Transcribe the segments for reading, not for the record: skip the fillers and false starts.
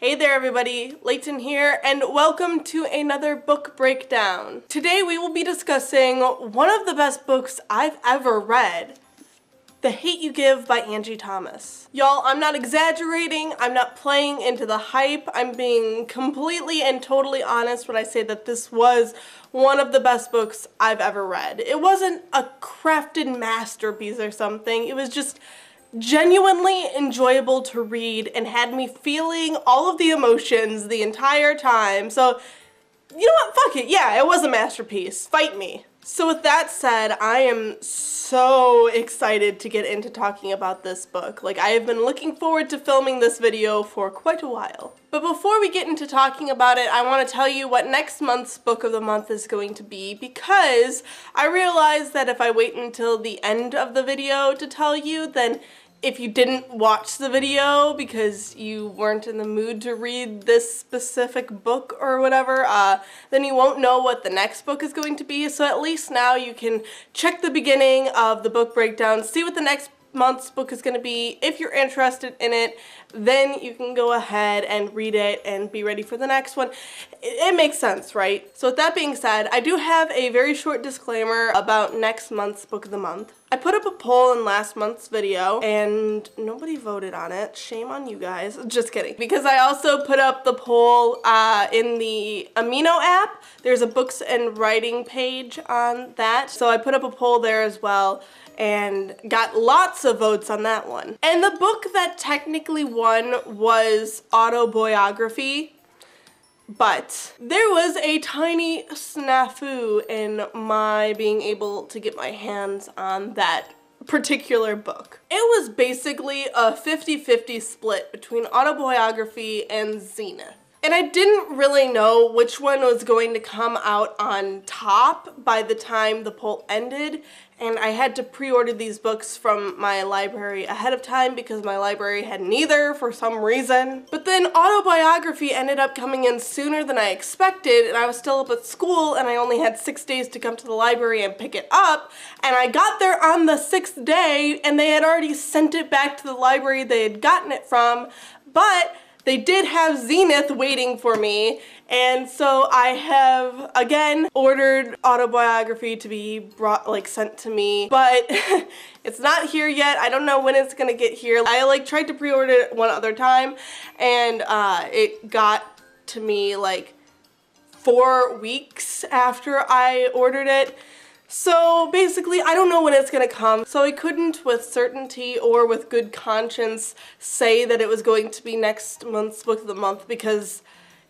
Hey there everybody, Leighton here, and welcome to another book breakdown. Today we will be discussing one of the best books I've ever read, The Hate You Give by Angie Thomas. Y'all, I'm not exaggerating, I'm not playing into the hype, I'm being completely and totally honest when I say that this was one of the best books I've ever read. It wasn't a crafted masterpiece or something, it was just genuinely enjoyable to read and had me feeling all of the emotions the entire time. So, you know what? Fuck it. Yeah, it was a masterpiece. Fight me. So with that said, I am so excited to get into talking about this book. Like, I have been looking forward to filming this video for quite a while. But before we get into talking about it, I want to tell you what next month's book of the month is going to be, because I realized that if I wait until the end of the video to tell you, then if you didn't watch the video because you weren't in the mood to read this specific book or whatever, then you won't know what the next book is going to be. So at least now you can check the beginning of the book breakdown, see what the next month's book is going to be. If you're interested in it, then you can go ahead and read it and be ready for the next one. It makes sense, right? So with that being said, I do have a very short disclaimer about next month's book of the month. I put up a poll in last month's video and nobody voted on it. Shame on you guys. Just kidding. Because I also put up the poll in the Amino app. There's a books and writing page on that. So I put up a poll there as well and got lots of votes on that one. And the book that technically won was Autobiography, but there was a tiny snafu in my being able to get my hands on that particular book. It was basically a 50-50 split between Autobiography and Zenith. And I didn't really know which one was going to come out on top by the time the poll ended, and I had to pre-order these books from my library ahead of time because my library had neither for some reason. But then Autobiography ended up coming in sooner than I expected, and I was still up at school and I only had 6 days to come to the library and pick it up, and I got there on the 6th day and they had already sent it back to the library they had gotten it from, but they did have Zenith waiting for me, and so I have again ordered Autobiography to be sent to me, but it's not here yet. I don't know when it's gonna get here. I tried to pre-order it one other time and it got to me 4 weeks after I ordered it. So basically, I don't know when it's gonna come, so I couldn't with certainty or with good conscience say that it was going to be next month's book of the month, because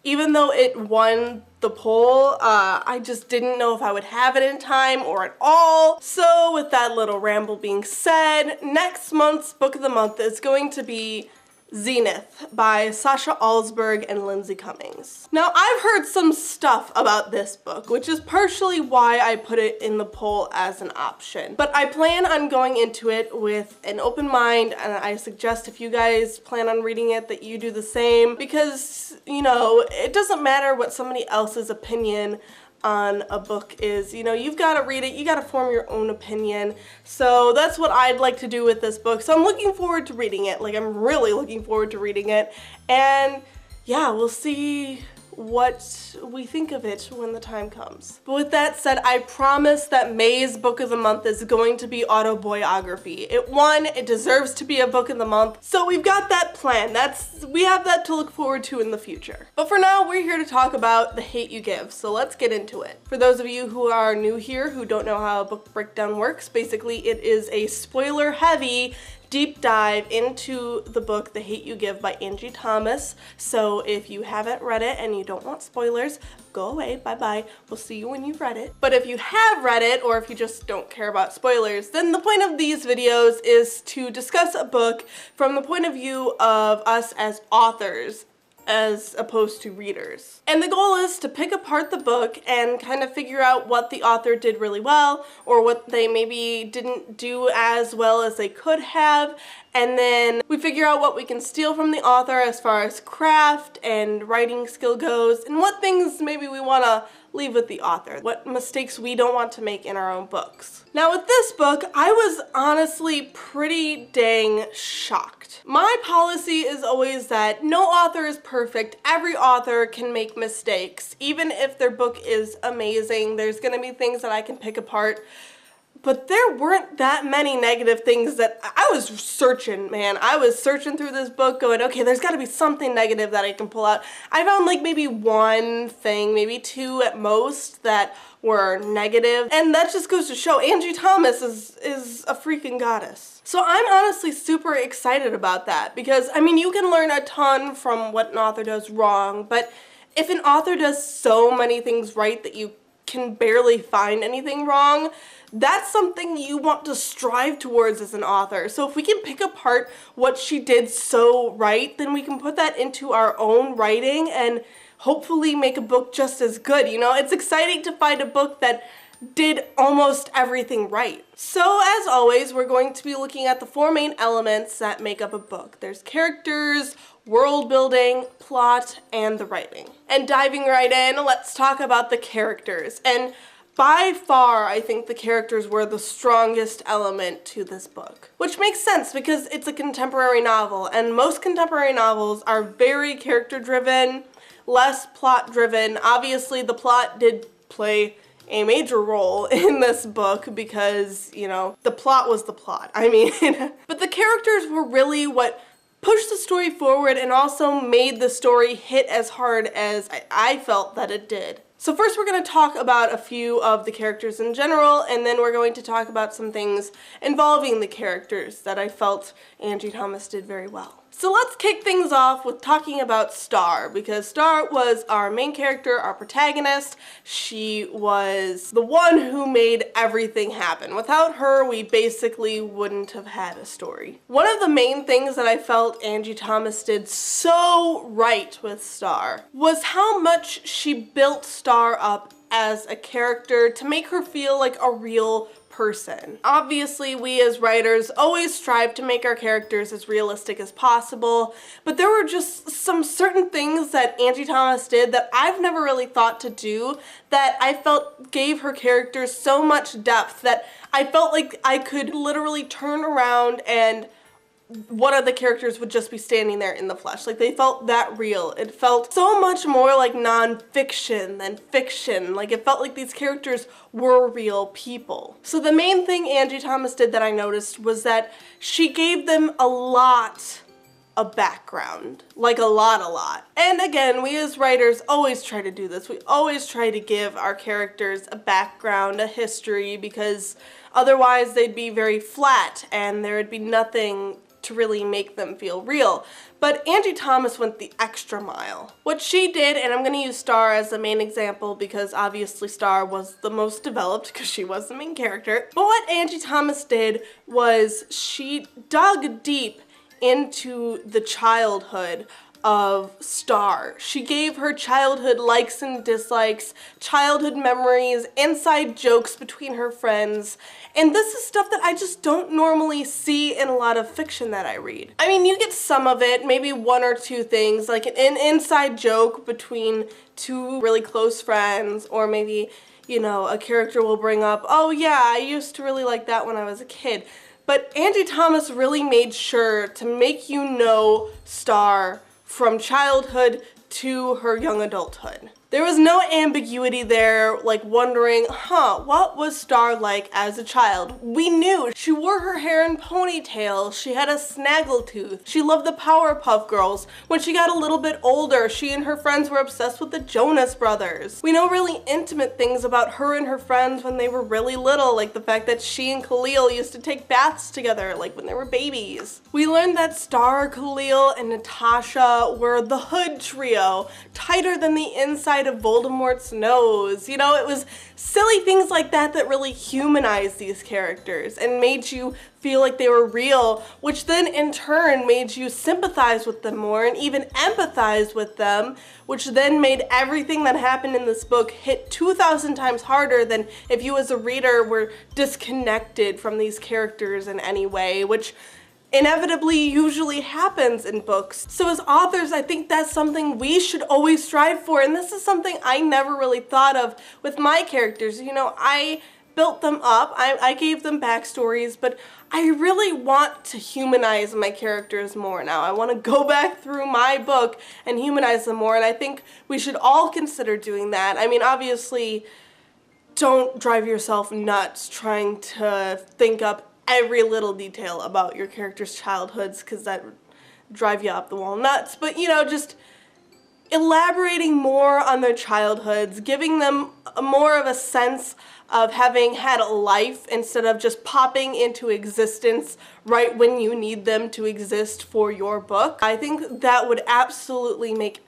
even though it won the poll, I just didn't know if I would have it in time or at all. So with that little ramble being said, next month's book of the month is going to be Zenith by Sasha Alsberg and Lindsay Cummings. Now, I've heard some stuff about this book, which is partially why I put it in the poll as an option. But I plan on going into it with an open mind, and I suggest if you guys plan on reading it that you do the same, because, you know, it doesn't matter what somebody else's opinion on a book is. You know, you've got to read it, you got to form your own opinion. So that's what I'd like to do with this book. So I'm looking forward to reading it. I'm really looking forward to reading it. And yeah, we'll see what we think of it when the time comes. But with that said, I promise that May's book of the month is going to be Autobiography. It won, it deserves to be a book of the month, so we've got that plan. We have that to look forward to in the future. But for now, we're here to talk about The Hate You Give, so let's get into it. For those of you who are new here, who don't know how a book breakdown works, basically it is a spoiler-heavy deep dive into the book The Hate You Give by Angie Thomas. So if you haven't read it and you don't want spoilers, go away, bye-bye. We'll see you when you've read it. But if you have read it, or if you just don't care about spoilers, then the point of these videos is to discuss a book from the point of view of us as authors, as opposed to readers. And the goal is to pick apart the book and kind of figure out what the author did really well, or what they maybe didn't do as well as they could have, and then we figure out what we can steal from the author as far as craft and writing skill goes, and what things maybe we want to leave with the author. What mistakes we don't want to make in our own books. Now with this book, I was honestly pretty dang shocked. My policy is always that no author is perfect. Every author can make mistakes. Even if their book is amazing, there's gonna be things that I can pick apart. But there weren't that many negative things that I was searching, man. I was searching through this book going, okay, there's gotta be something negative that I can pull out. I found like maybe one thing, maybe two at most that were negative. And that just goes to show Angie Thomas is a freaking goddess. So I'm honestly super excited about that because, I mean, you can learn a ton from what an author does wrong, but if an author does so many things right that you can barely find anything wrong, that's something you want to strive towards as an author. So if we can pick apart what she did so right, then we can put that into our own writing and hopefully make a book just as good. You know, it's exciting to find a book that did almost everything right. So as always, we're going to be looking at the four main elements that make up a book. There's characters, world building, plot, and the writing. And diving right in, let's talk about the characters. And by far, I think the characters were the strongest element to this book. Which makes sense because it's a contemporary novel, and most contemporary novels are very character-driven, less plot-driven. Obviously, the plot did play a major role in this book because, you know, the plot was the plot. I mean, but the characters were really what pushed the story forward and also made the story hit as hard as I felt that it did. So first we're going to talk about a few of the characters in general, and then we're going to talk about some things involving the characters that I felt Angie Thomas did very well. So let's kick things off with talking about Star, because Star was our main character, our protagonist. She was the one who made everything happen. Without her, we basically wouldn't have had a story. One of the main things that I felt Angie Thomas did so right with Star was how much she built Star up as a character to make her feel like a real person. Obviously, we as writers always strive to make our characters as realistic as possible, but there were just some certain things that Angie Thomas did that I've never really thought to do that I felt gave her characters so much depth that I felt like I could literally turn around and one of the characters would just be standing there in the flesh. Like, they felt that real. It felt so much more like non-fiction than fiction. Like, it felt like these characters were real people. So the main thing Angie Thomas did that I noticed was that she gave them a lot of background. Like, a lot. And again, we as writers always try to do this. We always try to give our characters a background, a history, because otherwise they'd be very flat and there would be nothing to really make them feel real. But Angie Thomas went the extra mile. What she did, and I'm going to use Star as the main example because obviously Star was the most developed because she was the main character, but what Angie Thomas did was she dug deep into the childhood of Star. She gave her childhood likes and dislikes, childhood memories, inside jokes between her friends, and this is stuff that I just don't normally see in a lot of fiction that I read. I mean, you get some of it, maybe one or two things, like an inside joke between two really close friends, or maybe, you know, a character will bring up, oh yeah, I used to really like that when I was a kid. But Angie Thomas really made sure to make you know Star from childhood to her young adulthood. There was no ambiguity there, like wondering, what was Star like as a child? We knew she wore her hair in ponytails, she had a snaggletooth, she loved the Powerpuff Girls. When she got a little bit older, she and her friends were obsessed with the Jonas Brothers. We know really intimate things about her and her friends when they were really little, like the fact that she and Khalil used to take baths together, like when they were babies. We learned that Star, Khalil, and Natasha were the Hood trio, tighter than the inside of Voldemort's nose. You know, it was silly things like that that really humanized these characters and made you feel like they were real, which then in turn made you sympathize with them more and even empathize with them, which then made everything that happened in this book hit 2,000 times harder than if you as a reader were disconnected from these characters in any way, which inevitably usually happens in books. So as authors, I think that's something we should always strive for, and this is something I never really thought of with my characters. You know, I built them up, I gave them backstories, but I really want to humanize my characters more now. I want to go back through my book and humanize them more, and I think we should all consider doing that. I mean, obviously, don't drive yourself nuts trying to think up every little detail about your characters' childhoods, because that would drive you up the wall nuts. But, you know, just elaborating more on their childhoods, giving them more of a sense of having had a life instead of just popping into existence right when you need them to exist for your book. I think that would absolutely make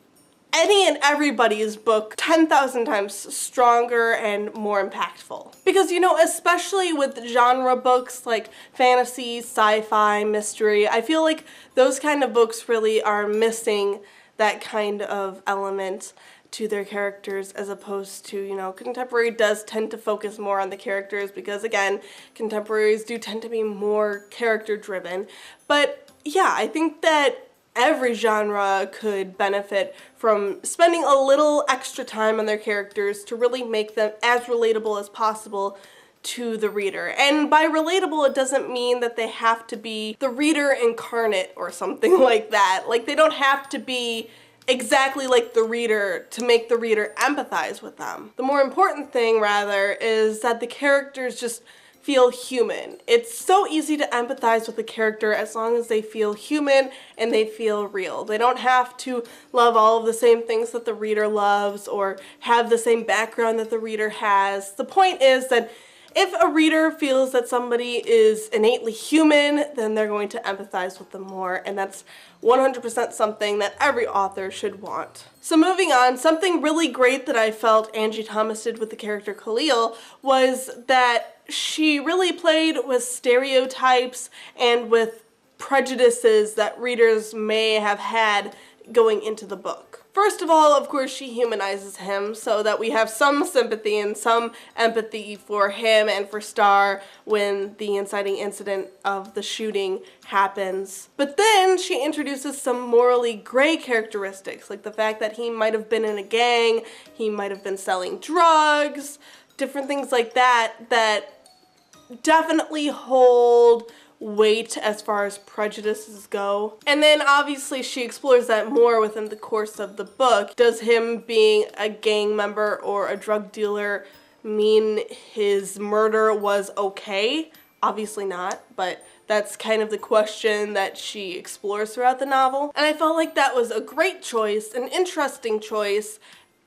any and everybody's book 10,000 times stronger and more impactful. Because, you know, especially with genre books like fantasy, sci-fi, mystery, I feel like those kind of books really are missing that kind of element to their characters, as opposed to, you know, contemporary does tend to focus more on the characters because, again, contemporaries do tend to be more character driven. But yeah, I think that every genre could benefit from spending a little extra time on their characters to really make them as relatable as possible to the reader. And by relatable, it doesn't mean that they have to be the reader incarnate or something like that. Like, they don't have to be exactly like the reader to make the reader empathize with them. The more important thing, rather, is that the characters just feel human. It's so easy to empathize with a character as long as they feel human and they feel real. They don't have to love all of the same things that the reader loves or have the same background that the reader has. The point is that if a reader feels that somebody is innately human, then they're going to empathize with them more, and that's 100% something that every author should want. So moving on, something really great that I felt Angie Thomas did with the character Khalil was that she really played with stereotypes and with prejudices that readers may have had going into the book. First of all, of course, she humanizes him so that we have some sympathy and some empathy for him and for Star when the inciting incident of the shooting happens. But then she introduces some morally gray characteristics, like the fact that he might have been in a gang, he might have been selling drugs, different things like that that definitely hold weight as far as prejudices go. And then obviously she explores that more within the course of the book. Does him being a gang member or a drug dealer mean his murder was okay? Obviously not, but that's kind of the question that she explores throughout the novel. And I felt like that was a great choice, an interesting choice,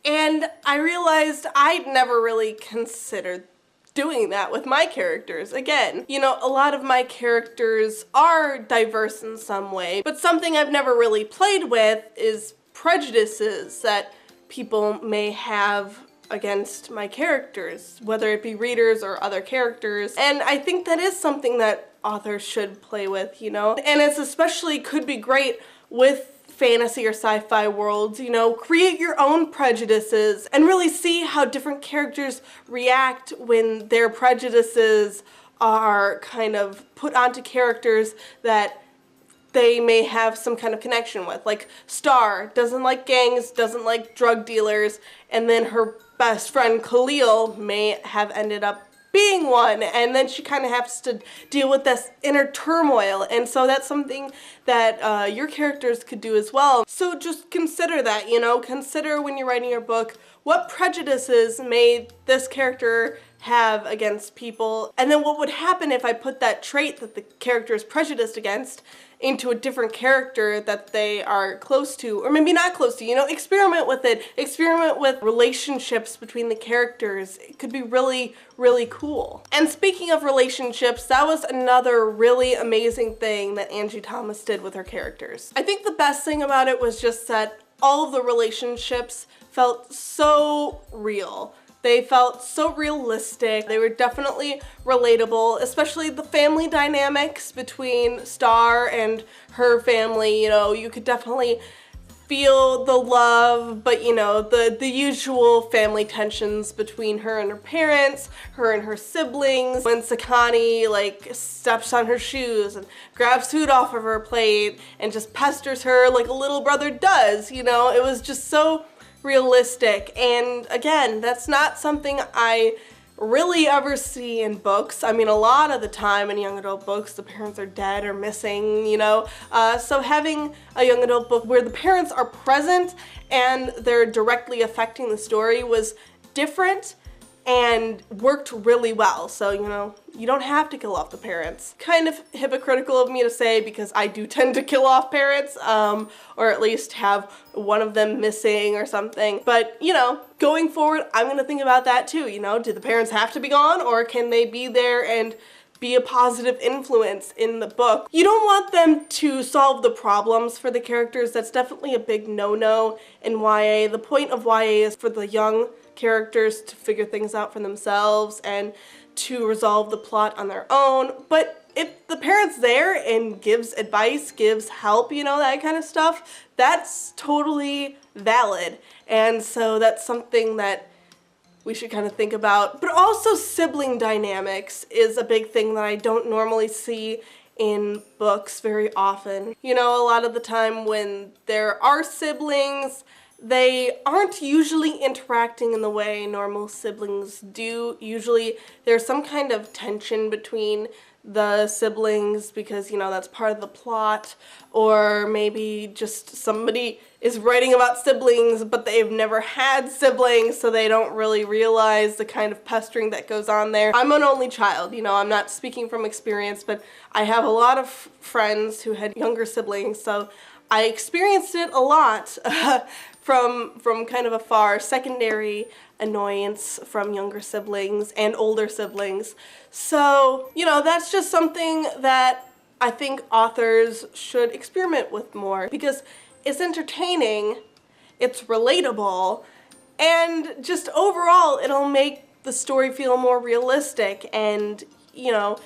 and I realized I'd never really considered doing that with my characters. Again, you know, a lot of my characters are diverse in some way, but something I've never really played with is prejudices that people may have against my characters, whether it be readers or other characters. And I think that is something that authors should play with, you know? And it's especially could be great with fantasy or sci-fi worlds, you know, create your own prejudices and really see how different characters react when their prejudices are kind of put onto characters that they may have some kind of connection with. Like Star doesn't like gangs, doesn't like drug dealers, and then her best friend Khalil may have ended up being one, and then she kind of has to deal with this inner turmoil, and so that's something that your characters could do as well. So just consider that, you know, consider when you're writing your book, what prejudices may this character have against people, and then what would happen if I put that trait that the character is prejudiced against into a different character that they are close to, or maybe not close to, you know, experiment with it, experiment with relationships between the characters. It could be really, really cool. And speaking of relationships, that was another really amazing thing that Angie Thomas did with her characters. I think the best thing about it was just that all of the relationships felt so real. They felt so realistic. They were definitely relatable, especially the family dynamics between Star and her family. You know, you could definitely feel the love, but you know, the usual family tensions between her and her parents, her and her siblings, when Sakani like steps on her shoes and grabs food off of her plate and just pesters her like a little brother does, you know. It was just so realistic, and again, that's not something I really ever see in books. I mean, a lot of the time in young adult books, the parents are dead or missing, you know. So having a young adult book where the parents are present and they're directly affecting the story was different and worked really well. So, you know, you don't have to kill off the parents. Kind of hypocritical of me to say because I do tend to kill off parents, or at least have one of them missing or something. But, you know, going forward, I'm gonna think about that too, you know, do the parents have to be gone or can they be there and be a positive influence in the book? You don't want them to solve the problems for the characters. That's definitely a big no-no in YA. The point of YA is for the young characters to figure things out for themselves and to resolve the plot on their own. But if the parent's there and gives advice, gives help, you know, that kind of stuff, that's totally valid. And so that's something that we should kind of think about. But also sibling dynamics is a big thing that I don't normally see in books very often. You know, a lot of the time when there are siblings, they aren't usually interacting in the way normal siblings do. Usually there's some kind of tension between the siblings because, you know, that's part of the plot, or maybe just somebody is writing about siblings but they've never had siblings, so they don't really realize the kind of pestering that goes on there. I'm an only child, you know, I'm not speaking from experience, but I have a lot of friends who had younger siblings, so I experienced it a lot from kind of afar, secondary annoyance from younger siblings and older siblings. So, you know, that's just something that I think authors should experiment with more because it's entertaining, it's relatable, and just overall it'll make the story feel more realistic. And, you know,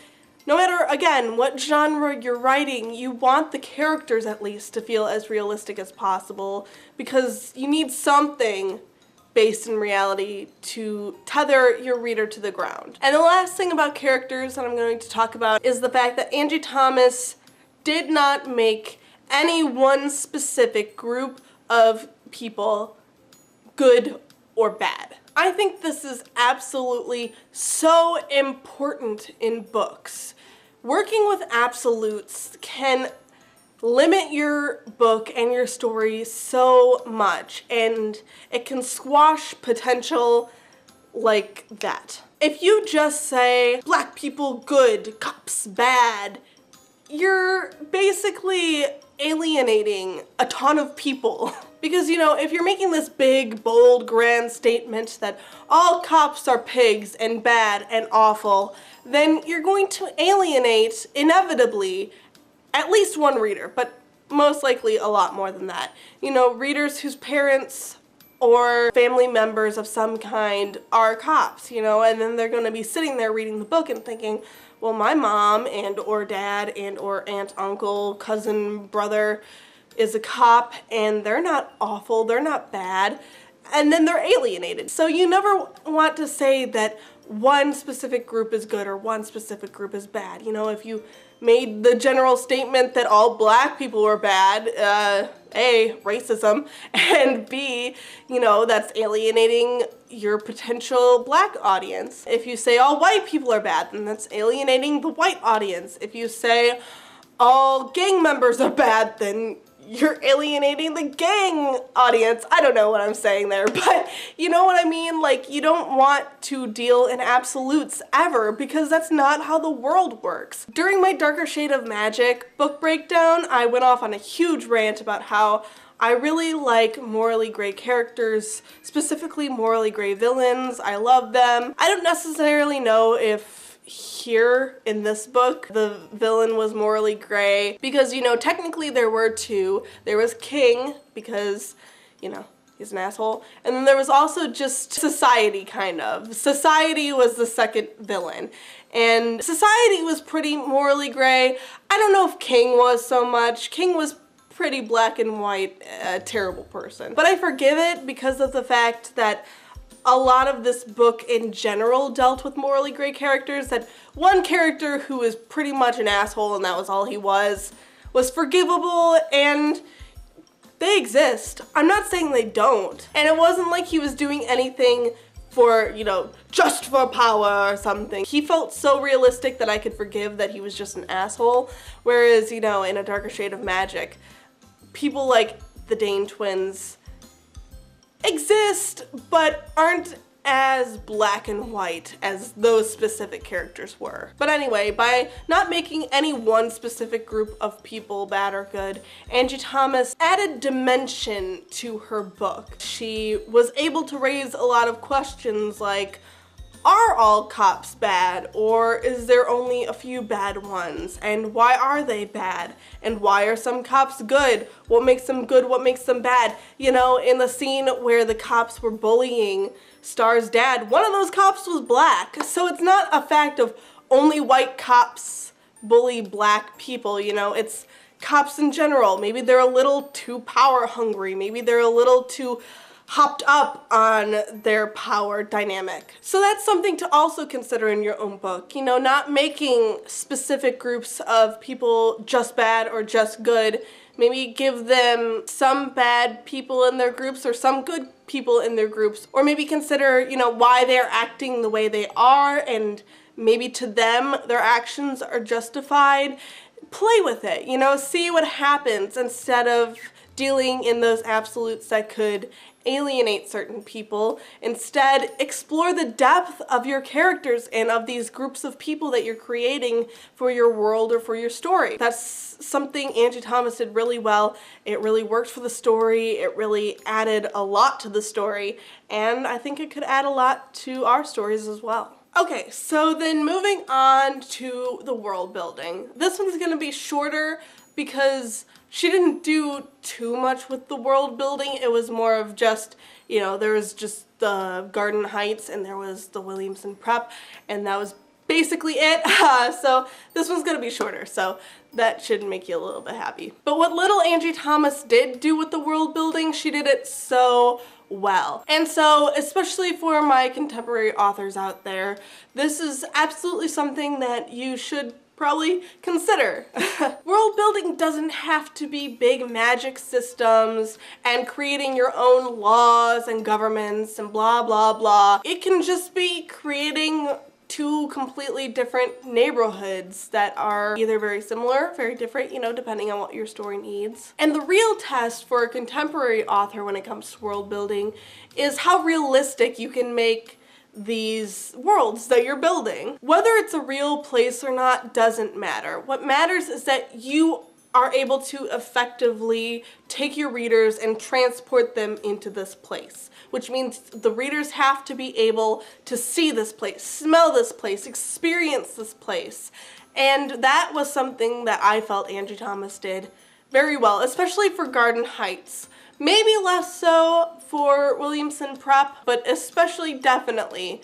no matter, again, what genre you're writing, you want the characters at least to feel as realistic as possible because you need something based in reality to tether your reader to the ground. And the last thing about characters that I'm going to talk about is the fact that Angie Thomas did not make any one specific group of people good or bad. I think this is absolutely so important in books. Working with absolutes can limit your book and your story so much, and it can squash potential like that. If you just say, black people good, cops bad, you're basically alienating a ton of people. Because, you know, if you're making this big, bold, grand statement that all cops are pigs and bad and awful, then you're going to alienate, inevitably, at least one reader, but most likely a lot more than that. You know, readers whose parents or family members of some kind are cops, you know, and then they're going to be sitting there reading the book and thinking, well, my mom and or dad and or aunt, uncle, cousin, brother is a cop and they're not awful, they're not bad, and then they're alienated. So you never want to say that one specific group is good or one specific group is bad. You know, if you made the general statement that all black people were bad, A, racism, and B, you know, that's alienating your potential black audience. If you say all white people are bad, then that's alienating the white audience. If you say all gang members are bad, then you're alienating the gang audience. I don't know what I'm saying there, but you know what I mean? Like, you don't want to deal in absolutes ever because that's not how the world works. During my Darker Shade of Magic book breakdown, I went off on a huge rant about how I really like morally gray characters, specifically morally gray villains. I love them. I don't necessarily know if here in this book the villain was morally gray because, you know, technically there were two. There was King because, you know, he's an asshole, and then there was also just Society, kind of. Society was the second villain, and Society was pretty morally gray. I don't know if King was so much. King was pretty black and white, terrible person. But I forgive it because of the fact that a lot of this book in general dealt with morally gray characters, that one character who was pretty much an asshole and that was all he was forgivable, and they exist. I'm not saying they don't. And it wasn't like he was doing anything for, you know, just for power or something. He felt so realistic that I could forgive that he was just an asshole. Whereas, you know, in A Darker Shade of Magic, people like the Dane twins exist, but aren't as black and white as those specific characters were. But anyway, by not making any one specific group of people bad or good, Angie Thomas added dimension to her book. She was able to raise a lot of questions like, are all cops bad, or is there only a few bad ones? And why are they bad? And why are some cops good? What makes them good? What makes them bad? You know, in the scene where the cops were bullying Star's dad, one of those cops was black. So it's not a fact of only white cops bully black people, you know, it's cops in general. Maybe they're a little too power hungry. Maybe they're a little too hopped up on their power dynamic. So that's something to also consider in your own book. You know, not making specific groups of people just bad or just good. Maybe give them some bad people in their groups or some good people in their groups. Or maybe consider, you know, why they're acting the way they are, and maybe to them their actions are justified. Play with it, you know, see what happens instead of dealing in those absolutes that could alienate certain people. Instead, explore the depth of your characters and of these groups of people that you're creating for your world or for your story. That's something Angie Thomas did really well. It really worked for the story. It really added a lot to the story, and I think it could add a lot to our stories as well. Okay, so then moving on to the world building. This one's gonna be shorter because she didn't do too much with the world building. It was more of just, you know, there was just the Garden Heights and there was the Williamson Prep, and that was basically it. So this one's gonna be shorter, so that should make you a little bit happy. But what little Angie Thomas did do with the world building, she did it so well. And so, especially for my contemporary authors out there, this is absolutely something that you should probably consider. World building doesn't have to be big magic systems and creating your own laws and governments and blah blah blah. It can just be creating two completely different neighborhoods that are either very similar, very different, you know, depending on what your story needs. And the real test for a contemporary author when it comes to world building is how realistic you can make these worlds that you're building. Whether it's a real place or not doesn't matter. What matters is that you are able to effectively take your readers and transport them into this place, which means the readers have to be able to see this place, smell this place, experience this place. And that was something that I felt Angie Thomas did very well, especially for Garden Heights. Maybe less so for Williamson Prep, but especially definitely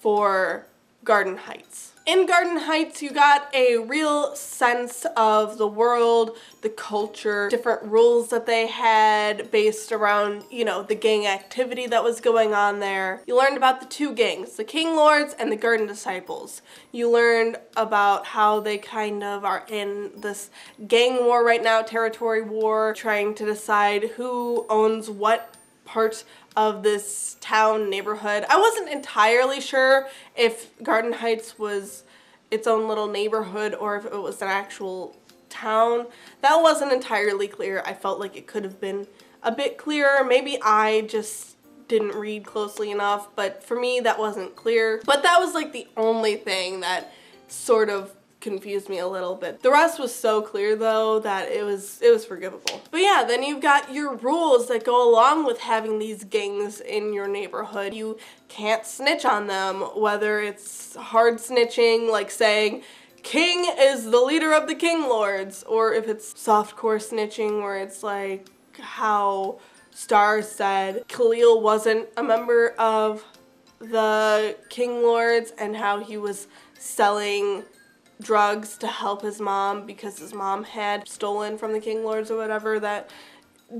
for Garden Heights. In Garden Heights, you got a real sense of the world, the culture, different rules that they had based around, you know, the gang activity that was going on there. You learned about the two gangs, the King Lords and the Garden Disciples. You learned about how they kind of are in this gang war right now, territory war, trying to decide who owns what part of this town neighborhood. I wasn't entirely sure if Garden Heights was its own little neighborhood or if it was an actual town. That wasn't entirely clear. I felt like it could have been a bit clearer. Maybe I just didn't read closely enough, but for me that wasn't clear. But that was like the only thing that sort of confused me a little bit. The rest was so clear though that it was forgivable. But yeah, then you've got your rules that go along with having these gangs in your neighborhood. You can't snitch on them, whether it's hard snitching like saying King is the leader of the King Lords, or if it's softcore snitching where it's like how Star said Khalil wasn't a member of the King Lords and how he was selling drugs to help his mom because his mom had stolen from the King Lords or whatever. That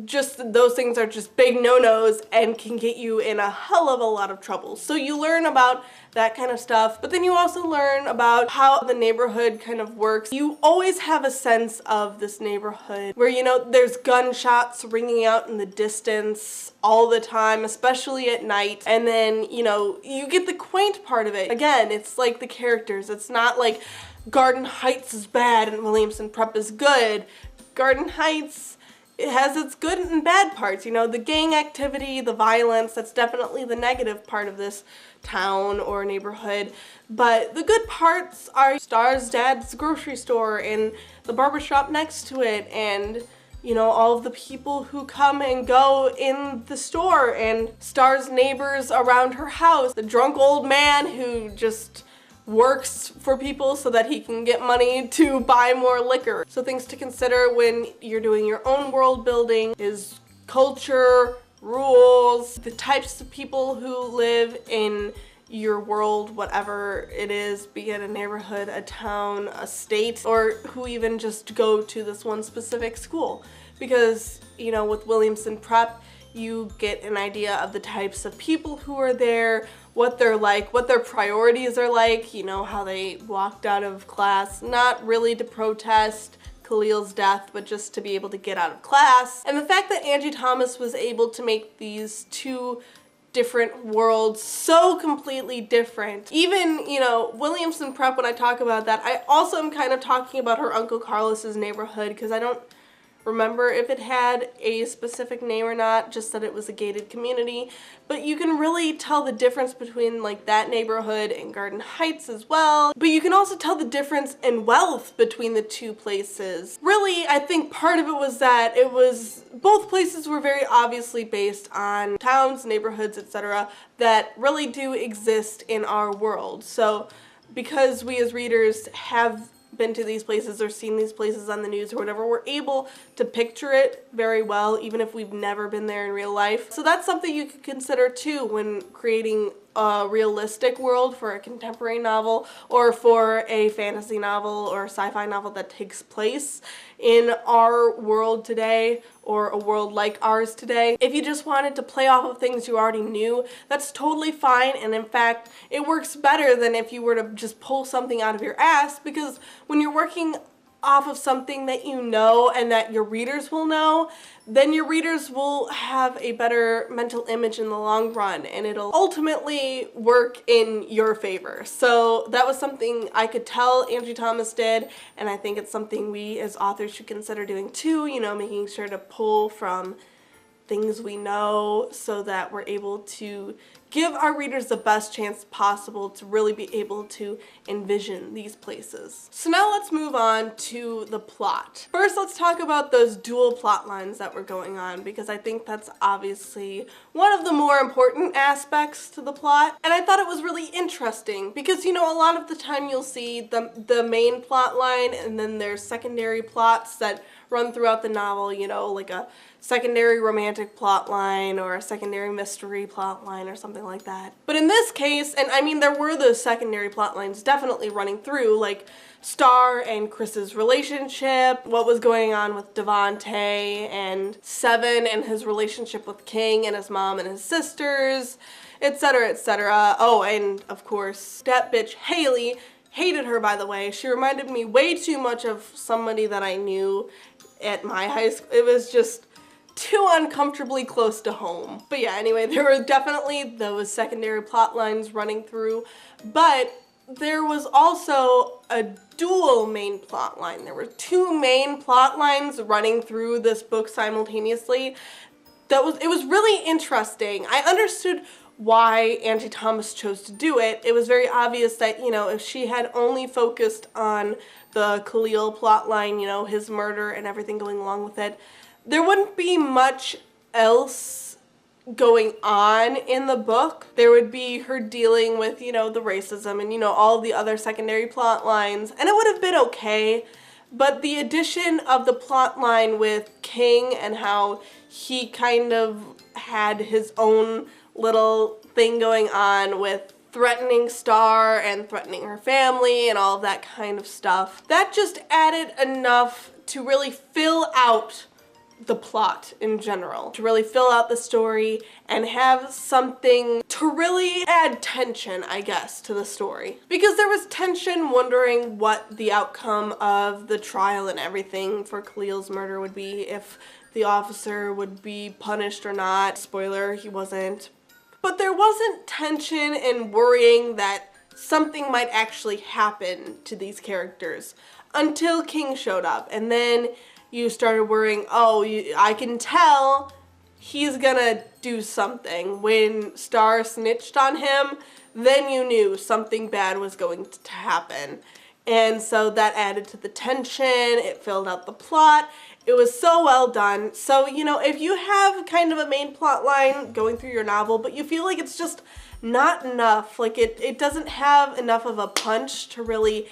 just those things are just big no-nos and can get you in a hell of a lot of trouble. So you learn about that kind of stuff, but then you also learn about how the neighborhood kind of works. You always have a sense of this neighborhood where, you know, there's gunshots ringing out in the distance all the time, especially at night. And then, you know, you get the quaint part of it. Again, it's like the characters. It's not like Garden Heights is bad and Williamson Prep is good. Garden Heights, it has its good and bad parts, you know, the gang activity, the violence, that's definitely the negative part of this town or neighborhood. But the good parts are Star's dad's grocery store and the barbershop next to it, and, you know, all of the people who come and go in the store, and Star's neighbors around her house, the drunk old man who just works for people so that he can get money to buy more liquor. So things to consider when you're doing your own world building is culture, rules, the types of people who live in your world, whatever it is, be it a neighborhood, a town, a state, or who even just go to this one specific school. Because, you know, with Williamson Prep, you get an idea of the types of people who are there, what they're like, what their priorities are like, you know, how they walked out of class, not really to protest Khalil's death, but just to be able to get out of class. And the fact that Angie Thomas was able to make these two different worlds so completely different. Even, you know, Williamson Prep, when I talk about that, I also am kind of talking about her Uncle Carlos's neighborhood, because I don't remember if it had a specific name or not, just that it was a gated community. But you can really tell the difference between like that neighborhood and Garden Heights as well. But you can also tell the difference in wealth between the two places. Really, I think part of it was that both places were very obviously based on towns, neighborhoods, etc. that really do exist in our world. So because we as readers have been to these places or seen these places on the news or whatever, we're able to picture it very well, even if we've never been there in real life. So that's something you could consider too when creating a realistic world for a contemporary novel or for a fantasy novel or sci-fi novel that takes place in our world today or a world like ours today. If you just wanted to play off of things you already knew, that's totally fine, and in fact, it works better than if you were to just pull something out of your ass, because when you're working off of something that you know and that your readers will know, then your readers will have a better mental image in the long run, and it'll ultimately work in your favor. So that was something I could tell Angie Thomas did, and I think it's something we as authors should consider doing too, you know, making sure to pull from things we know so that we're able to give our readers the best chance possible to really be able to envision these places. So now let's move on to the plot. First, let's talk about those dual plot lines that were going on, because I think that's obviously one of the more important aspects to the plot. And I thought it was really interesting because, you know, a lot of the time you'll see the main plot line and then there's secondary plots that run throughout the novel, you know, like a secondary romantic plot line or a secondary mystery plot line or something like that. But in this case, and I mean there were those secondary plot lines definitely running through, like Star and Chris's relationship, what was going on with Devante and Seven and his relationship with King and his mom and his sisters, etc., etc. Oh, and of course, that bitch Haley. Hated her, by the way. She reminded me way too much of somebody that I knew at my high school. It was just too uncomfortably close to home. But yeah, anyway, there were definitely those secondary plot lines running through, but there was also a dual main plot line. There were two main plot lines running through this book simultaneously. It was really interesting. I understood why Angie Thomas chose to do it. It was very obvious that, you know, if she had only focused on the Khalil plotline, you know, his murder and everything going along with it, there wouldn't be much else going on in the book. There would be her dealing with, you know, the racism and, you know, all the other secondary plot lines, and it would have been okay. But the addition of the plot line with King and how he kind of had his own little thing going on with threatening Star and threatening her family and all of that kind of stuff. That just added enough to really fill out the plot in general, to really fill out the story and have something to really add tension, I guess, to the story. Because there was tension wondering what the outcome of the trial and everything for Khalil's murder would be, if the officer would be punished or not. Spoiler, he wasn't. But there wasn't tension and worrying that something might actually happen to these characters until King showed up, and then you started worrying, oh, I can tell he's gonna do something. When Star snitched on him, then you knew something bad was going to happen. And so that added to the tension, it filled out the plot. It was so well done. So, you know, if you have kind of a main plot line going through your novel, but you feel like it's just not enough, like it doesn't have enough of a punch to really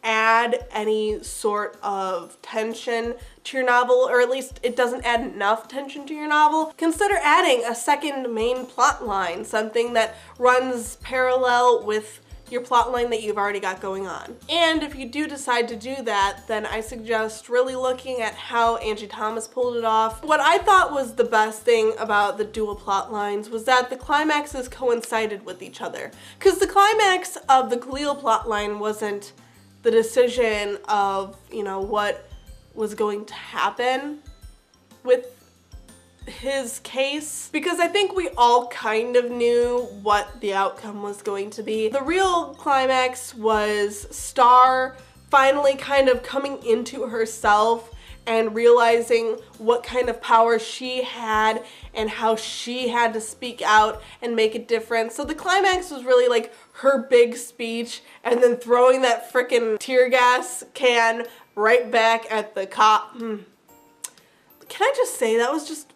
add any sort of tension to your novel, or at least it doesn't add enough tension to your novel, consider adding a second main plot line, something that runs parallel with your plot line that you've already got going on. And if you do decide to do that, then I suggest really looking at how Angie Thomas pulled it off. What I thought was the best thing about the dual plot lines was that the climaxes coincided with each other. Because the climax of the Khalil plot line wasn't the decision of, you know, what was going to happen with his case, because I think we all kind of knew what the outcome was going to be. The real climax was Star finally kind of coming into herself and realizing what kind of power she had and how she had to speak out and make a difference. So the climax was really like her big speech and then throwing that frickin' tear gas can right back at the cop. Can I just say that was just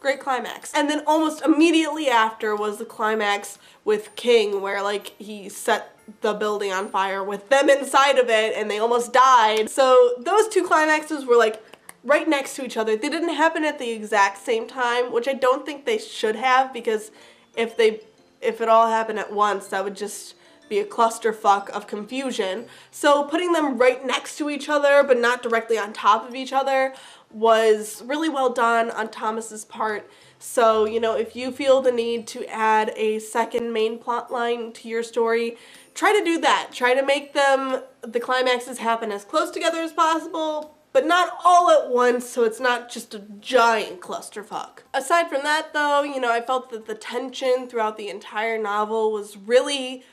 great climax. And then almost immediately after was the climax with King, where like he set the building on fire with them inside of it and they almost died. So those two climaxes were like right next to each other. They didn't happen at the exact same time, which I don't think they should have, because if it all happened at once, that would just be a clusterfuck of confusion. So putting them right next to each other but not directly on top of each other was really well done on Thomas's part. So, you know, if you feel the need to add a second main plot line to your story, try to do that. Try to make the climaxes happen as close together as possible, but not all at once, so it's not just a giant clusterfuck. Aside from that though, you know, I felt that the tension throughout the entire novel was really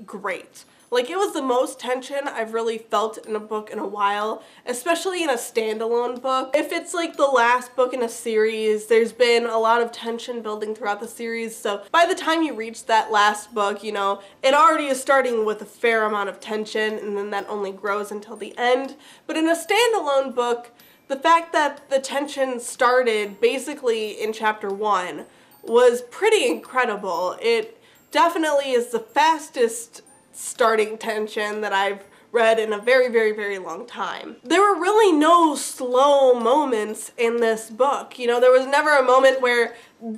great. Like, it was the most tension I've really felt in a book in a while, especially in a standalone book. If it's like the last book in a series, there's been a lot of tension building throughout the series, so by the time you reach that last book, you know, it already is starting with a fair amount of tension, and then that only grows until the end. But in a standalone book, the fact that the tension started basically in chapter 1 was pretty incredible. It definitely is the fastest starting tension that I've read in a very long time. There were really no slow moments in this book. You know, there was never a moment where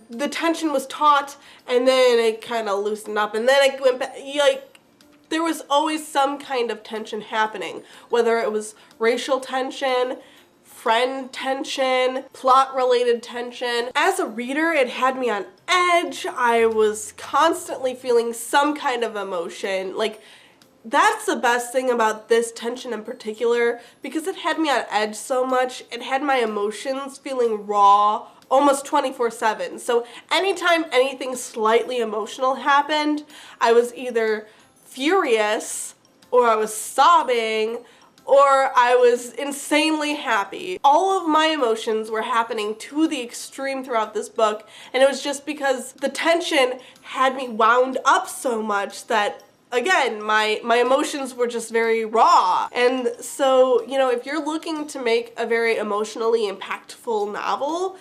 the tension was taut and then it kind of loosened up and then it went back. Like, there was always some kind of tension happening, whether it was racial tension, friend tension, plot-related tension. As a reader, it had me on edge. I was constantly feeling some kind of emotion. Like, that's the best thing about this tension in particular, because it had me on edge so much. It had my emotions feeling raw almost 24/7. So anytime anything slightly emotional happened, I was either furious or I was sobbing or I was insanely happy. All of my emotions were happening to the extreme throughout this book, and it was just because the tension had me wound up so much that, again, my emotions were just very raw. And so, you know, if you're looking to make a very emotionally impactful novel,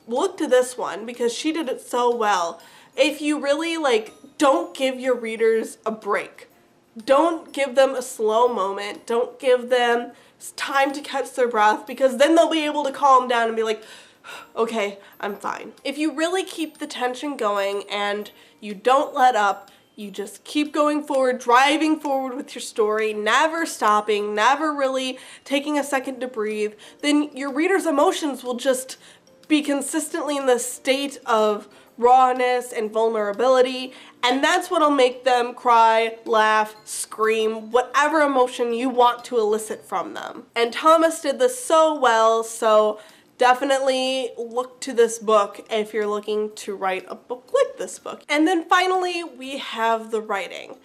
look to this one, because she did it so well. If you really, like, don't give your readers a break. Don't give them a slow moment. Don't give them time to catch their breath, because then they'll be able to calm down and be like, okay, I'm fine. If you really keep the tension going and you don't let up, you just keep going forward, driving forward with your story, never stopping, never really taking a second to breathe, then your reader's emotions will just be consistently in the state of rawness and vulnerability, and that's what'll make them cry, laugh, scream, whatever emotion you want to elicit from them. And Thomas did this so well, so definitely look to this book if you're looking to write a book like this book. And then finally, we have the writing.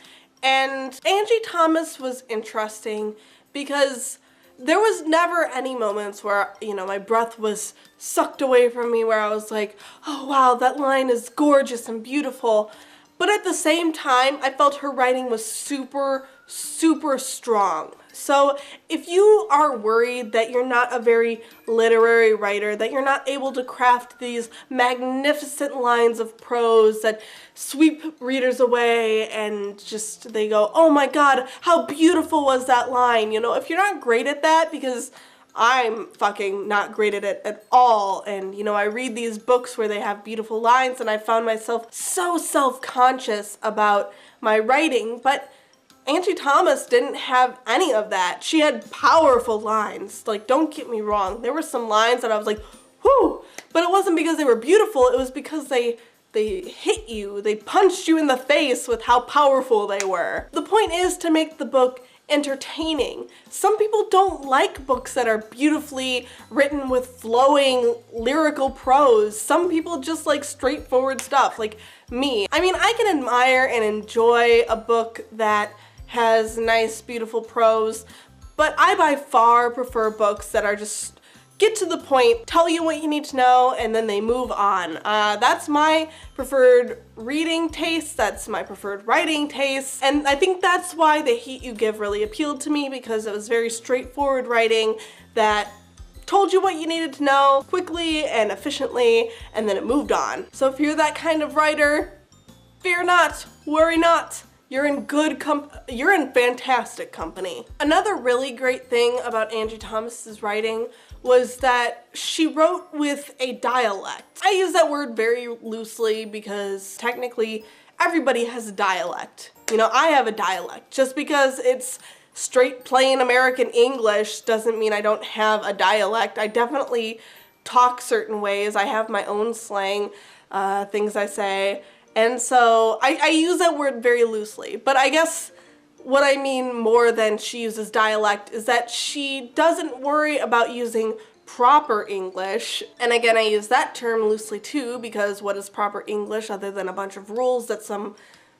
And Angie Thomas was interesting because there was never any moments where, my breath was sucked away from me, where I was like, oh wow, that line is gorgeous and beautiful. But at the same time, I felt her writing was super, super strong. So if you are worried that you're not a very literary writer, that you're not able to craft these magnificent lines of prose that sweep readers away and just they go, oh my god, how beautiful was that line? If you're not great at that, because I'm fucking not great at it at all, and I read these books where they have beautiful lines and I found myself so self-conscious about my writing, but Angie Thomas didn't have any of that. She had powerful lines. Like, don't get me wrong. There were some lines that I was like, whoo! But it wasn't because they were beautiful. It was because they hit you. They punched you in the face with how powerful they were. The point is to make the book entertaining. Some people don't like books that are beautifully written with flowing lyrical prose. Some people just like straightforward stuff, like me. I mean, I can admire and enjoy a book that has nice, beautiful prose, but I by far prefer books that are just get to the point, tell you what you need to know, and then they move on. That's my preferred reading taste, that's my preferred writing taste, and I think that's why The Heat You Give really appealed to me, because it was very straightforward writing that told you what you needed to know quickly and efficiently, and then it moved on. So if you're that kind of writer, fear not, worry not. You're in fantastic company. Another really great thing about Angie Thomas's writing was that she wrote with a dialect. I use that word very loosely because technically everybody has a dialect. I have a dialect. Just because it's straight plain American English doesn't mean I don't have a dialect. I definitely talk certain ways. I have my own slang, things I say. And so I use that word very loosely, but I guess what I mean more than she uses dialect is that she doesn't worry about using proper English. And again, I use that term loosely too, because what is proper English other than a bunch of rules that some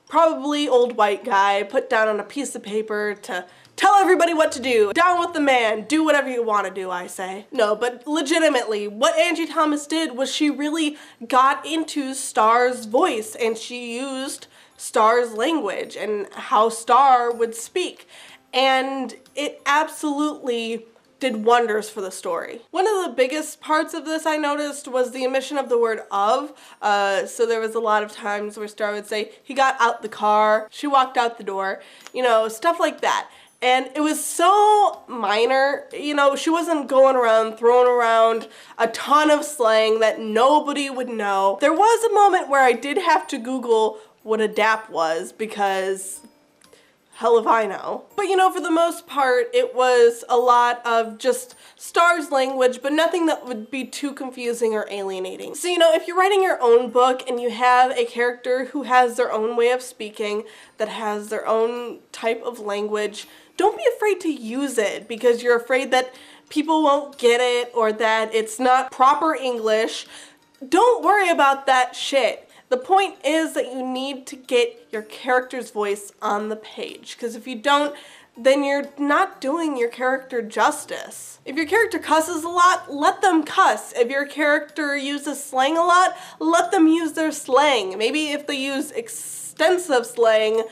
probably old white guy put down on a piece of paper to tell everybody what to do. Down with the man, do whatever you want to do, I say. No, but legitimately, what Angie Thomas did was she really got into Star's voice, and she used Star's language and how Star would speak. And it absolutely did wonders for the story. One of the biggest parts of this I noticed was the omission of the word of. So there was a lot of times where Star would say, he got out the car, she walked out the door, stuff like that. And it was so minor, she wasn't going around throwing around a ton of slang that nobody would know. There was a moment where I did have to Google what a dap was because hell if I know. But for the most part, it was a lot of just Star's language, but nothing that would be too confusing or alienating. So, if you're writing your own book and you have a character who has their own way of speaking, that has their own type of language, don't be afraid to use it because you're afraid that people won't get it or that it's not proper English. Don't worry about that shit. The point is that you need to get your character's voice on the page, because if you don't, then you're not doing your character justice. If your character cusses a lot, let them cuss. If your character uses slang a lot, let them use their slang. Maybe if they use extensive slang,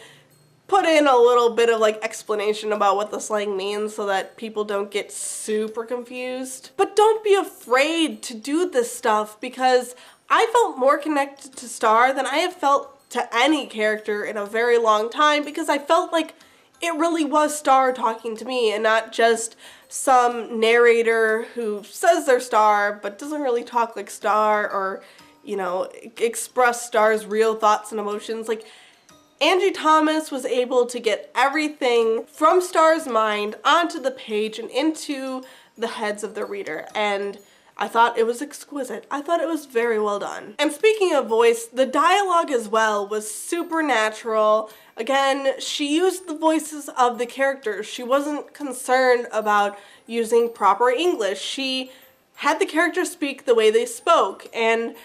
put in a little bit of explanation about what the slang means so that people don't get super confused. But don't be afraid to do this stuff, because I felt more connected to Star than I have felt to any character in a very long time, because I felt like it really was Star talking to me and not just some narrator who says they're Star but doesn't really talk like Star or, express Star's real thoughts and emotions. Angie Thomas was able to get everything from Star's mind onto the page and into the heads of the reader, and I thought it was exquisite. I thought it was very well done. And speaking of voice, the dialogue as well was super natural. Again, she used the voices of the characters. She wasn't concerned about using proper English. She had the characters speak the way they spoke, and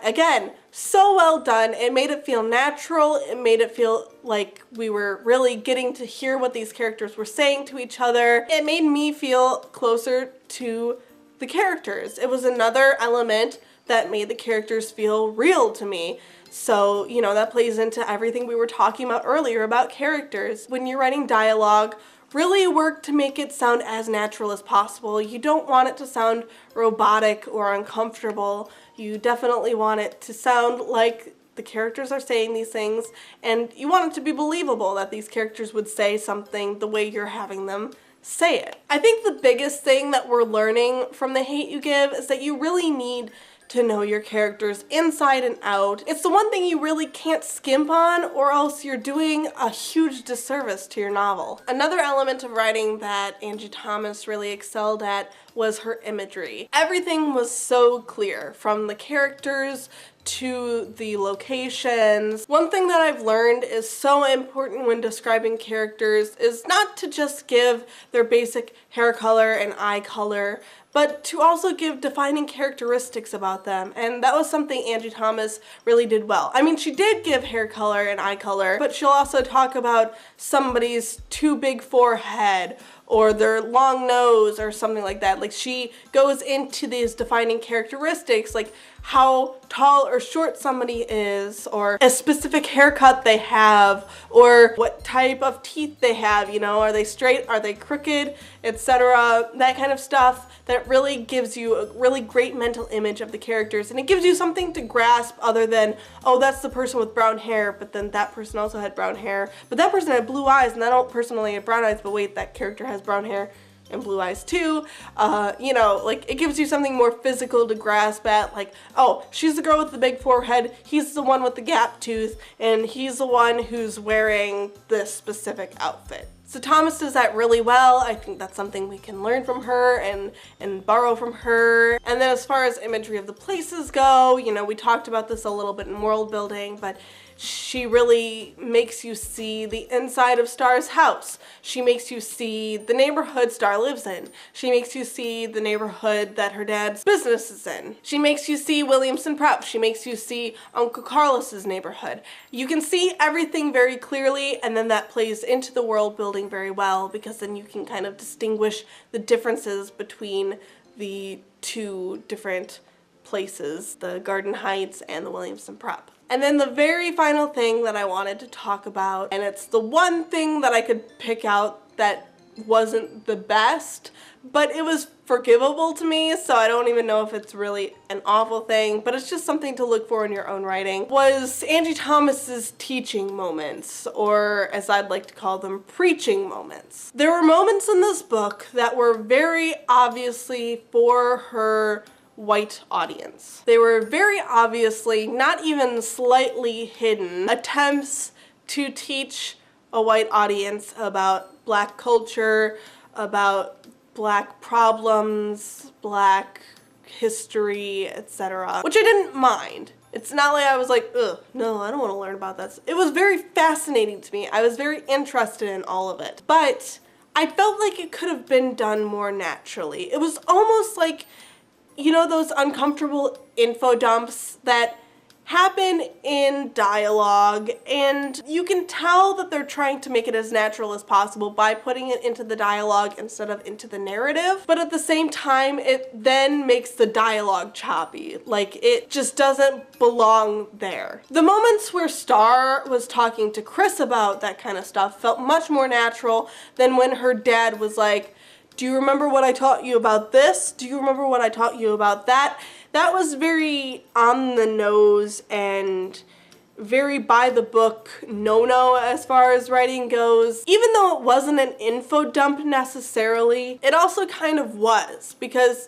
again, so well done. It made it feel natural. It made it feel like we were really getting to hear what these characters were saying to each other. It made me feel closer to the characters. It was another element that made the characters feel real to me. So, you know, that plays into everything we were talking about earlier about characters. When you're writing dialogue, really work to make it sound as natural as possible. You don't want it to sound robotic or uncomfortable. You definitely want it to sound like the characters are saying these things, and you want it to be believable that these characters would say something the way you're having them say it. I think the biggest thing that we're learning from The Hate U Give is that you really need to know your characters inside and out. It's the one thing you really can't skimp on, or else you're doing a huge disservice to your novel. Another element of writing that Angie Thomas really excelled at was her imagery. Everything was so clear, from the characters to the locations. One thing that I've learned is so important when describing characters is not to just give their basic hair color and eye color, but to also give defining characteristics about them. And that was something Angie Thomas really did well. I mean, she did give hair color and eye color, but she'll also talk about somebody's too big forehead or their long nose or something like that. Like, she goes into these defining characteristics, like how tall or short somebody is, or a specific haircut they have, or what type of teeth they have, you know, are they straight, are they crooked, etc. That kind of stuff that really gives you a really great mental image of the characters, and it gives you something to grasp other than, oh, that's the person with brown hair, but then that person also had brown hair, but that person had blue eyes, and that person only had brown eyes, but wait, that character has brown hair and blue eyes too. You know, like, it gives you something more physical to grasp at, like, oh, she's the girl with the big forehead, he's the one with the gap tooth, and he's the one who's wearing this specific outfit. So Thomas does that really well. I think that's something we can learn from her and borrow from her. And then as far as imagery of the places go, you know, we talked about this a little bit in world building, but she really makes you see the inside of Star's house. She makes you see the neighborhood Star lives in. She makes you see the neighborhood that her dad's business is in. She makes you see Williamson Prep. She makes you see Uncle Carlos's neighborhood. You can see everything very clearly, and then that plays into the world building very well, because then you can kind of distinguish the differences between the two different places, the Garden Heights and the Williamson Prep. And then the very final thing that I wanted to talk about, and it's the one thing that I could pick out that wasn't the best, but it was forgivable to me, so I don't even know if it's really an awful thing, but it's just something to look for in your own writing, was Angie Thomas's teaching moments, or as I'd like to call them, preaching moments. There were moments in this book that were very obviously for her white audience. They were very obviously, not even slightly hidden, attempts to teach a white audience about Black culture, about Black problems, Black history, etc. Which I didn't mind. It's not like I was like, ugh, no, I don't want to learn about that. It was very fascinating to me. I was very interested in all of it. But I felt like it could have been done more naturally. It was almost like, you know, those uncomfortable info dumps that happen in dialogue, and you can tell that they're trying to make it as natural as possible by putting it into the dialogue instead of into the narrative, but at the same time it then makes the dialogue choppy. Like, it just doesn't belong there. The moments where Star was talking to Chris about that kind of stuff felt much more natural than when her dad was like, do you remember what I taught you about this? Do you remember what I taught you about that? That was very on the nose and very by the book no-no as far as writing goes. Even though it wasn't an info dump necessarily, it also kind of was, because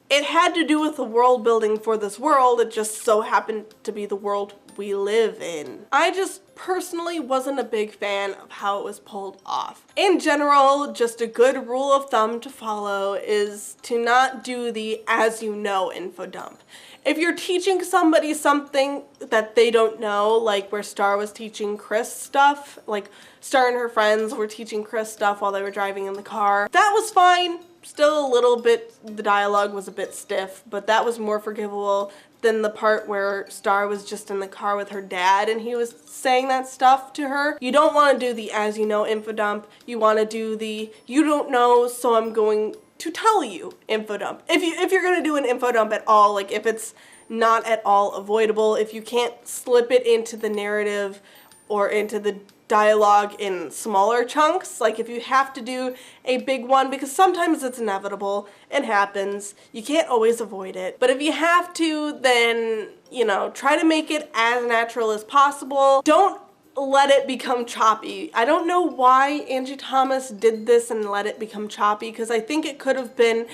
it had to do with the world building for this world. It just so happened to be the world we live in. I just personally wasn't a big fan of how it was pulled off. In general, just a good rule of thumb to follow is to not do the as you know info dump. If you're teaching somebody something that they don't know, like where Star was teaching Chris stuff, like Star and her friends were teaching Chris stuff while they were driving in the car, that was fine. Still a little bit, the dialogue was a bit stiff, but that was more forgivable than the part where Star was just in the car with her dad and he was saying that stuff to her. You don't want to do the as you know info dump. You want to do the you don't know, so I'm going to tell you info dump. If you're going to do an info dump at all, like if it's not at all avoidable, if you can't slip it into the narrative or into the dialogue in smaller chunks, like if you have to do a big one, because sometimes it's inevitable, it happens, you can't always avoid it, but if you have to, then, you know, try to make it as natural as possible. Don't let it become choppy. I don't know why Angie Thomas did this and let it become choppy, because I think it could have been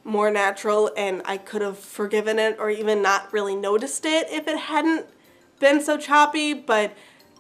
more natural and I could have forgiven it or even not really noticed it if it hadn't been so choppy, but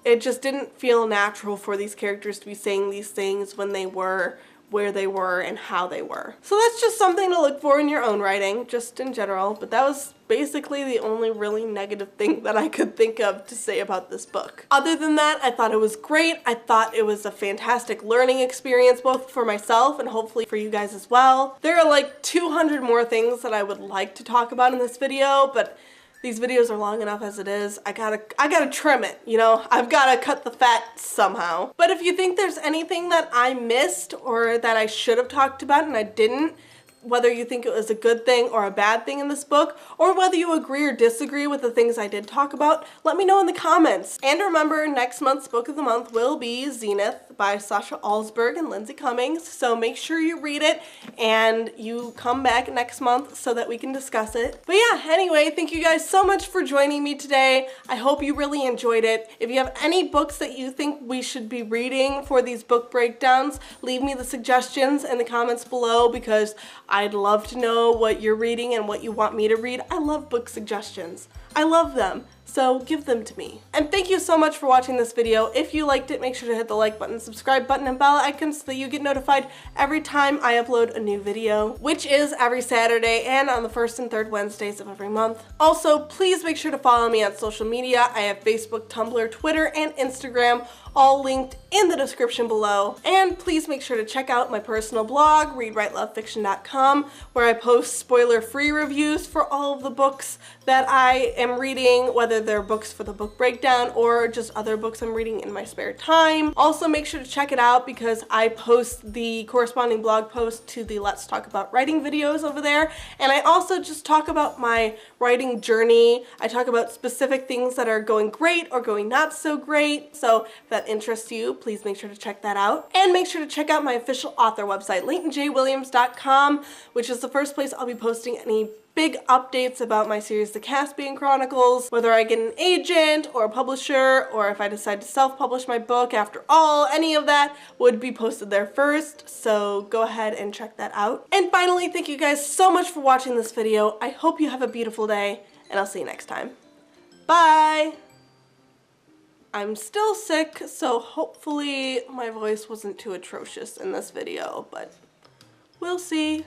it just didn't feel natural for these characters to be saying these things when they were where they were and how they were. So that's just something to look for in your own writing, just in general, but that was basically the only really negative thing that I could think of to say about this book. Other than that, I thought it was great. I thought it was a fantastic learning experience, both for myself and hopefully for you guys as well. There are like 200 more things that I would like to talk about in this video, but these videos are long enough as it is. I gotta trim it, you know? I've gotta cut the fat somehow. But if you think there's anything that I missed or that I should have talked about and I didn't, whether you think it was a good thing or a bad thing in this book, or whether you agree or disagree with the things I did talk about, let me know in the comments. And remember, next month's book of the month will be Zenith by Sasha Alsberg and Lindsay Cummings, so make sure you read it and you come back next month so that we can discuss it. But yeah, anyway, thank you guys so much for joining me today. I hope you really enjoyed it. If you have any books that you think we should be reading for these book breakdowns, leave me the suggestions in the comments below, because I'd love to know what you're reading and what you want me to read. I love book suggestions. I love them. So give them to me. And thank you so much for watching this video. If you liked it, make sure to hit the like button, subscribe button, and bell icon so that you get notified every time I upload a new video, which is every Saturday and on the first and third Wednesdays of every month. Also, please make sure to follow me on social media. I have Facebook, Tumblr, Twitter, and Instagram, all linked in the description below. And please make sure to check out my personal blog, readwritelovefiction.com, where I post spoiler-free reviews for all of the books that I am reading, whether they're books for the book breakdown or just other books I'm reading in my spare time. Also, make sure to check it out because I post the corresponding blog post to the Let's Talk About Writing videos over there. And I also just talk about my writing journey. I talk about specific things that are going great or going not so great. So if that interests you, please make sure to check that out. And make sure to check out my official author website, LeightonJWilliams.com, which is the first place I'll be posting any big updates about my series, The Caspian Chronicles, whether I get an agent or a publisher, or if I decide to self-publish my book. After all, any of that would be posted there first, so go ahead and check that out. And finally, thank you guys so much for watching this video. I hope you have a beautiful day, and I'll see you next time. Bye! I'm still sick, so hopefully my voice wasn't too atrocious in this video, but we'll see.